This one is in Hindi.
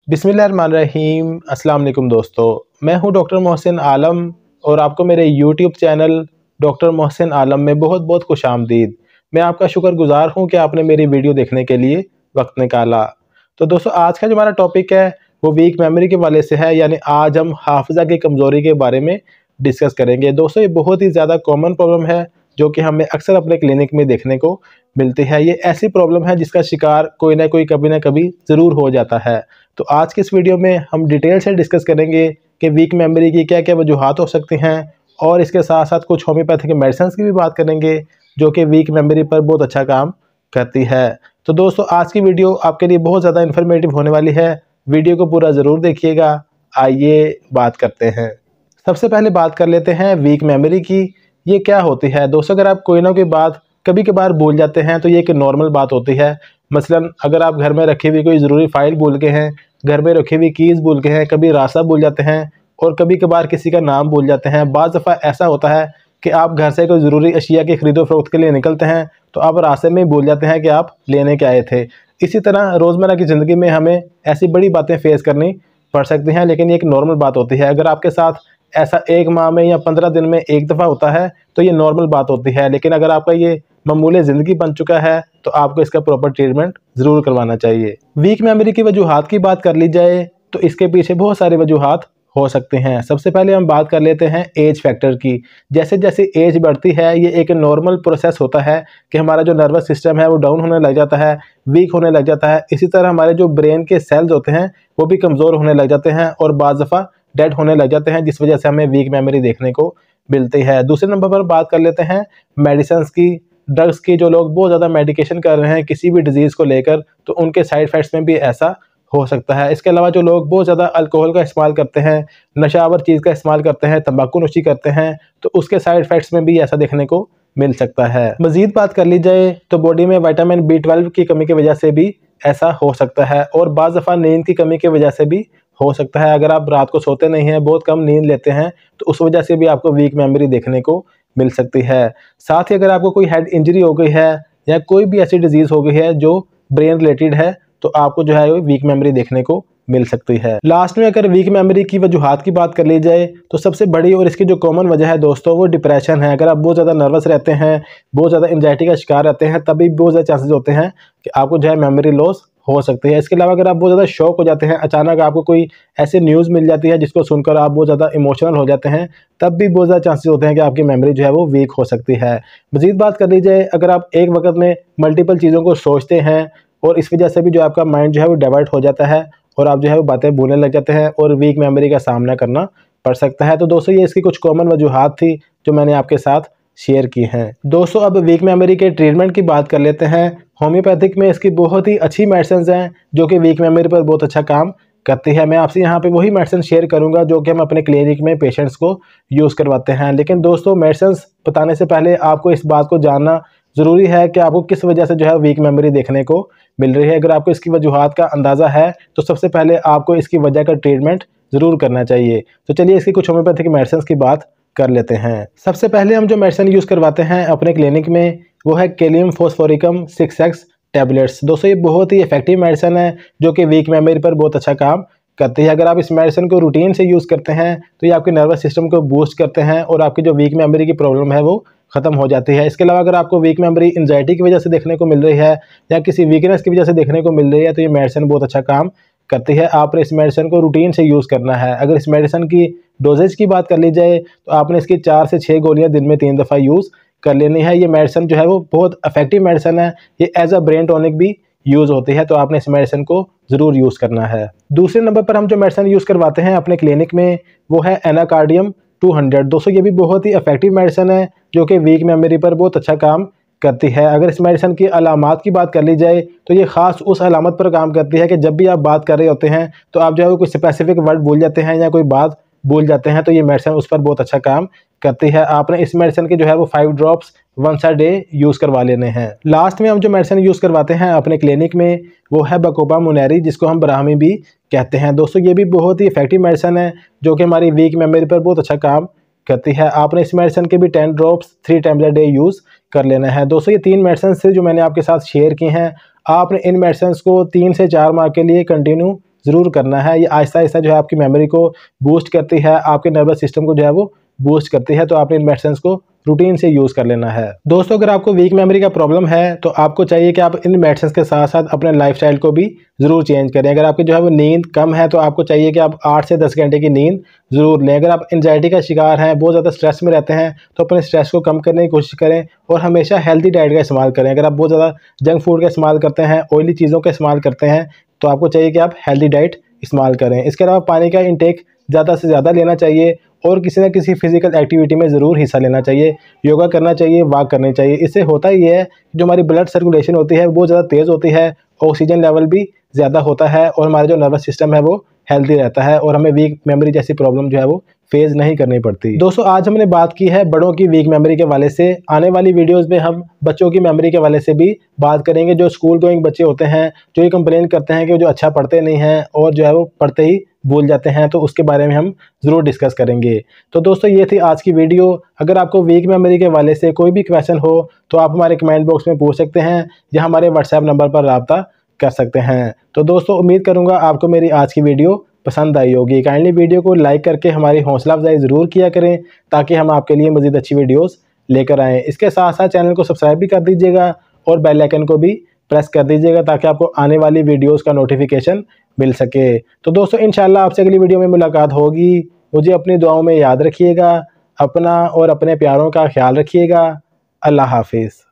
बिस्मिल्लाहिर्रहमानिर्रहीम। अस्सलाम वालेकुम दोस्तों, मैं हूं डॉक्टर मोहसिन आलम और आपको मेरे यूट्यूब चैनल डॉक्टर मोहसिन आलम में बहुत बहुत खुशामदीद। मैं आपका शुक्रगुजार हूं कि आपने मेरी वीडियो देखने के लिए वक्त निकाला। तो दोस्तों, आज का जो हमारा टॉपिक है वो वीक मेमोरी के वाले से है, यानी आज हम हाफिज़ा की कमज़ोरी के बारे में डिस्कस करेंगे। दोस्तों, ये बहुत ही ज़्यादा कॉमन प्रॉब्लम है जो कि हमें अक्सर अपने क्लिनिक में देखने को मिलती है। ये ऐसी प्रॉब्लम है जिसका शिकार कोई ना कोई कभी ना कभी ज़रूर हो जाता है। तो आज की इस वीडियो में हम डिटेल से डिस्कस करेंगे कि वीक मेमोरी की क्या क्या वजूहात हो सकती हैं, और इसके साथ साथ कुछ होम्योपैथिक मेडिसिन की भी बात करेंगे जो कि वीक मेमोरी पर बहुत अच्छा काम करती है। तो दोस्तों, आज की वीडियो आपके लिए बहुत ज़्यादा इन्फॉर्मेटिव होने वाली है। वीडियो को पूरा ज़रूर देखिएगा। आइए बात करते हैं। सबसे पहले बात कर लेते हैं वीक मेमोरी की। ये क्या होती है दोस्तों? अगर आप कोई ना कोई बात कभी कभार भूल जाते हैं तो ये एक नॉर्मल बात होती है। मसलन अगर आप घर में रखी हुई कोई ज़रूरी फ़ाइल भूल गए हैं, घर में रखी हुई कीज़ भूल गए हैं, कभी रास्ता भूल जाते हैं और कभी कभार किसी का नाम भूल जाते हैं। बाज़ दफ़ा ऐसा होता है कि आप घर से कोई ज़रूरी अशिया की खरीदो फरोख्त के लिए निकलते हैं तो आप रास्ते में ही भूल जाते हैं कि आप लेने के आए थे। इसी तरह रोज़मर्रा की ज़िंदगी में हमें ऐसी बड़ी बातें फेस करनी पड़ सकती हैं, लेकिन ये एक नॉर्मल बात होती है। अगर आपके साथ ऐसा 1 माह में या 15 दिन में एक दफ़ा होता है तो ये नॉर्मल बात होती है, लेकिन अगर आपका ये मामूले ज़िंदगी बन चुका है तो आपको इसका प्रॉपर ट्रीटमेंट ज़रूर करवाना चाहिए। वीक मेमोरी की वजूहात की बात कर ली जाए तो इसके पीछे बहुत सारी वजूहात हो सकते हैं। सबसे पहले हम बात कर लेते हैं एज फैक्टर की। जैसे जैसे एज बढ़ती है, ये एक नॉर्मल प्रोसेस होता है कि हमारा जो नर्वस सिस्टम है वो डाउन होने लग जाता है, वीक होने लग जाता है। इसी तरह हमारे जो ब्रेन के सेल्स होते हैं वो भी कमज़ोर होने लग जाते हैं और बाज़ दफ़ा डेड होने लग जाते हैं, जिस वजह से हमें वीक मेमोरी देखने को मिलती है। दूसरे नंबर पर बात कर लेते हैं मेडिसिन की, ड्रग्स की। जो लोग बहुत ज़्यादा मेडिकेशन कर रहे हैं किसी भी डिजीज़ को लेकर तो उनके साइड इफ़ेक्ट्स में भी ऐसा हो सकता है। इसके अलावा जो लोग बहुत ज़्यादा अल्कोहल का इस्तेमाल करते हैं, नशावर चीज़ का इस्तेमाल करते हैं, तंबाकू नोशी करते हैं, तो उसके साइड इफ़ेक्ट्स में भी ऐसा देखने को मिल सकता है। मज़ीद बात कर ली जाए तो बॉडी में विटामिन B12 की कमी की वजह से भी ऐसा हो सकता है, और बाज़ दफ़ा नींद की कमी की वजह से भी हो सकता है। अगर आप रात को सोते नहीं हैं, बहुत कम नींद लेते हैं, तो उस वजह से भी आपको वीक मेमोरी देखने को मिल सकती है। साथ ही अगर आपको कोई हेड इंजरी हो गई है या कोई भी ऐसी डिजीज़ हो गई है जो ब्रेन रिलेटेड है तो आपको जो है वो वीक मेमोरी देखने को मिल सकती है। लास्ट में अगर वीक मेमोरी की वजूहात की बात कर ली जाए तो सबसे बड़ी और इसकी जो कॉमन वजह है दोस्तों वो डिप्रेशन है। अगर आप बहुत ज़्यादा नर्वस रहते हैं, बहुत ज़्यादा एंजाइटी का शिकार रहते हैं, तभी बहुत ज़्यादा चांसेस होते हैं कि आपको जो है मेमोरी लॉस हो सकती है। इसके अलावा अगर आप बहुत ज़्यादा शॉक हो जाते हैं, अचानक आपको कोई ऐसी न्यूज़ मिल जाती है जिसको सुनकर आप बहुत ज़्यादा इमोशनल हो जाते हैं, तब भी बहुत ज़्यादा चांसेस होते हैं कि आपकी मेमोरी जो है वो वीक हो सकती है। मज़ीद बात कर ली जाए, अगर आप एक वक्त में मल्टीपल चीज़ों को सोचते हैं और इस वजह से भी जो आपका माइंड जो है वो डाइवर्ट हो जाता है और आप जो है वो बातें भूलने लग जाते हैं और वीक मेमोरी का सामना करना पड़ सकता है। तो दोस्तों, ये इसकी कुछ कॉमन वजूहात थी जो मैंने आपके साथ शेयर की हैं। दोस्तों, अब वीक मेमोरी के ट्रीटमेंट की बात कर लेते हैं। होम्योपैथिक में इसकी बहुत ही अच्छी मेडिसिन हैं जो कि वीक मेमोरी पर बहुत अच्छा काम करती है। मैं आपसे यहाँ पे वही मेडिसिन शेयर करूँगा जो कि हम अपने क्लिनिक में पेशेंट्स को यूज़ करवाते हैं। लेकिन दोस्तों, मेडिसिन बताने से पहले आपको इस बात को जानना ज़रूरी है कि आपको किस वजह से जो है वीक मेमोरी देखने को मिल रही है। अगर आपको इसकी वजूहात का अंदाज़ा है तो सबसे पहले आपको इसकी वजह का ट्रीटमेंट ज़रूर करना चाहिए। तो चलिए इसकी कुछ होम्योपैथिक मेडिसिन की बात कर लेते हैं। सबसे पहले हम जो मेडिसिन यूज़ करवाते हैं अपने क्लिनिक में वो है कैलियम फॉस्फोरिकम 6x टैबलेट्स। दोस्तों, ये बहुत ही इफेक्टिव मेडिसिन है जो कि वीक मेमोरी पर बहुत अच्छा काम करती है। अगर आप इस मेडिसिन को रूटीन से यूज़ करते हैं तो ये आपके नर्वस सिस्टम को बूस्ट करते हैं और आपकी जो वीक मेमोरी की प्रॉब्लम है वो ख़त्म हो जाती है। इसके अलावा अगर आपको वीक मेमोरी एंजाइटी की वजह से देखने को मिल रही है या किसी वीकनेस की वजह से देखने को मिल रही है तो ये मेडिसिन बहुत अच्छा काम करती है। आपने इस मेडिसिन को रूटीन से यूज़ करना है। अगर इस मेडिसिन की डोजेज की बात कर ली जाए तो आपने इसकी 4 से 6 गोलियाँ दिन में 3 दफ़ा यूज़ कर लेनी है। ये मेडिसिन जो है वो बहुत इफेक्टिव मेडिसिन है। ये एज अ ब्रेन टॉनिक भी यूज़ होती है, तो आपने इस मेडिसिन को ज़रूर यूज़ करना है। दूसरे नंबर पर हम जो मेडिसिन यूज़ करवाते हैं अपने क्लिनिक में वो है एनाकार्डियम 200। दोस्तों, ये भी बहुत ही इफेक्टिव मेडिसिन है जो कि वीक मेमोरी पर बहुत अच्छा काम करती है। अगर इस मेडिसिन की अलामात की बात कर ली जाए तो ये ख़ास उस अलामत पर काम करती है कि जब भी आप बात कर रहे होते हैं तो आप जो है वो कोई स्पेसिफिक वर्ड भूल जाते हैं या कोई बात भूल जाते हैं, तो ये मेडिसिन उस पर बहुत अच्छा काम करती है। आपने इस मेडिसिन के जो है वो 5 drops once a day use करवा लेने हैं। लास्ट में हम जो मेडिसिन यूज़ करवाते हैं अपने क्लिनिक में वो है बकोपा मुनैरी, जिसको हम ब्राह्मी भी कहते हैं। दोस्तों, ये भी बहुत ही इफेक्टिव मेडिसिन है जो कि हमारी वीक मेमोरी पर बहुत अच्छा काम करती है। आपने इस मेडिसिन के भी 10 ड्रॉप्स 3 टाइम्स अ डे यूज़ कर लेना है। दोस्तों, ये 3 मेडिसिन से जो मैंने आपके साथ शेयर की हैं, आपने इन मेडिसिन को 3 से 4 माह के लिए कंटिन्यू ज़रूर करना है। ये आहिस्ता आहिस्ता जो है आपकी मेमोरी को बूस्ट करती है, आपके नर्वस सिस्टम को जो है वो बूस्ट करती है। तो आपने इन मेडिसिन्स को रूटीन से यूज़ कर लेना है। दोस्तों, अगर आपको वीक मेमोरी का प्रॉब्लम है तो आपको चाहिए कि आप इन मेडिसिन्स के साथ साथ अपने लाइफस्टाइल को भी ज़रूर चेंज करें। अगर आपकी जो है वो नींद कम है तो आपको चाहिए कि आप 8 से 10 घंटे की नींद ज़रूर लें। अगर आप एंजाइटी का शिकार हैं, बहुत ज़्यादा स्ट्रेस में रहते हैं, तो अपने स्ट्रेस को कम करने की कोशिश करें और हमेशा हेल्दी डाइट का इस्तेमाल करें। अगर आप बहुत ज़्यादा जंक फूड का इस्तेमाल करते हैं, ऑयली चीज़ों का इस्तेमाल करते हैं, तो आपको चाहिए कि आप हेल्दी डाइट इस्तेमाल करें। इसके अलावा पानी का इंटेक ज़्यादा से ज़्यादा लेना चाहिए और किसी न किसी फिजिकल एक्टिविटी में ज़रूर हिस्सा लेना चाहिए। योगा करना चाहिए, वॉक करनी चाहिए। इससे होता ये है जो हमारी ब्लड सर्कुलेशन होती है वो ज़्यादा तेज़ होती है, ऑक्सीजन लेवल भी ज़्यादा होता है और हमारा जो नर्वस सिस्टम है वो हेल्दी रहता है और हमें वीक मेमोरी जैसी प्रॉब्लम जो है वो फेस नहीं करनी पड़ती। दोस्तों, आज हमने बात की है बड़ों की वीक मेमोरी के हवाले से। आने वाली वीडियोस में हम बच्चों की मेमोरी के हवाले से भी बात करेंगे। जो स्कूल गोइंग बच्चे होते हैं, जो ये कंप्लेन करते हैं कि जो अच्छा पढ़ते नहीं हैं और जो है वो पढ़ते ही भूल जाते हैं, तो उसके बारे में हम ज़रूर डिस्कस करेंगे। तो दोस्तों, ये थी आज की वीडियो। अगर आपको वीक मेमोरी के हवाले से कोई भी क्वेश्चन हो तो आप हमारे कमेंट बॉक्स में पूछ सकते हैं या हमारे व्हाट्सएप नंबर पर रब्ता कर सकते हैं। तो दोस्तों, उम्मीद करूँगा आपको मेरी आज की वीडियो पसंद आई होगी। काइंडली वीडियो को लाइक करके हमारी हौसला अफजाई ज़रूर किया करें ताकि हम आपके लिए मज़ीद अच्छी वीडियोस लेकर आएँ। इसके साथ साथ चैनल को सब्सक्राइब भी कर दीजिएगा और बेल आइकन को भी प्रेस कर दीजिएगा ताकि आपको आने वाली वीडियोस का नोटिफिकेशन मिल सके। तो दोस्तों, इंशाल्लाह आपसे अगली वीडियो में मुलाकात होगी। मुझे अपनी दुआओं में याद रखिएगा। अपना और अपने प्यारों का ख्याल रखिएगा। अल्लाह हाफिज़।